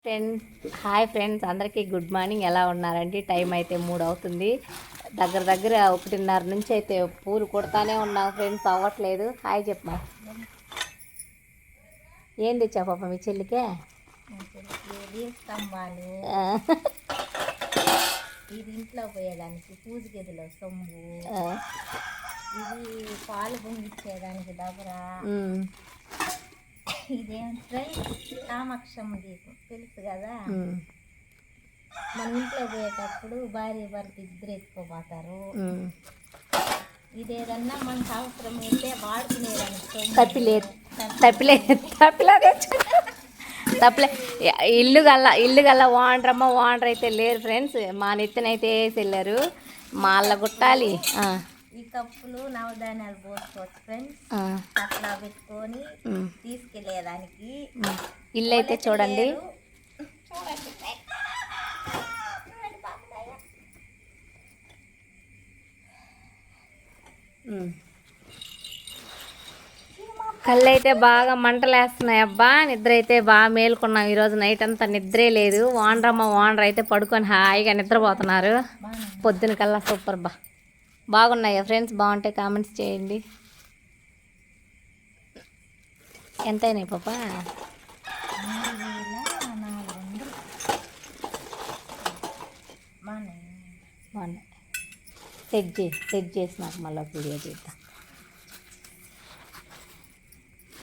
Hi friends, అందరికీ good morning. ఎలా ఉన్నారండి? టైం అయితే 3 అవుతుంది. దగ్గర 1:30 నుంచి అయితే పూలు కొడతానే ఉన్నాం ఫ్రెండ్స్, అవ్వట్లేదు. హాయ్ చెప్పమా. ఏం తెచ్చా పాప మీ చెల్లికే? స్తంభాలు, ఇది ఇంట్లో పోయేదానికి పూజ గదిలో సొమ్ము, ఇది పాలు పొంగిచ్చేదానికి డబరా, ఇదేంటే కామాక్షమ్మ దీపం తెలుసు కదా. మన ఇంట్లో పోయేటప్పుడు భార్య భర్త ఇద్దరు ఎత్తుకోపోతారు. ఇదేదన్నా మనకు అవసరం అయితే వాడుకునేదానికి తప్పిలే ఇల్లు గల్లా ఓనర్ అయితే లేరు ఫ్రెండ్స్. మా నెత్తినైతే వేసి వెళ్ళారు. మాళ్ళ గుట్టాలి. ఈ కప్పులు నవధాన్యాలు పోసుకోవచ్చు ఫ్రెండ్స్. అట్లా పెట్టుకొని తీసుకెళ్ళేదానికి. ఇల్లు అయితే చూడండి. కళ్ళు అయితే బాగా మంటలేస్తున్నాయి అబ్బా. నిద్ర అయితే బాగా మేలుకున్నాం. ఈరోజు నైట్ అంతా నిద్రే లేదు. ఓనర్ అయితే పడుకొని హాయిగా నిద్రపోతున్నారు. పొద్దున కల్లా సూపర్ బాగున్నాయా ఫ్రెండ్స్? బాగుంటే కామెంట్స్ చేయండి. ఎంత అయినాయి పాప? బాగున్నాయి. సెట్ చేసి నాకు మళ్ళీ వీడియో చేద్దాం.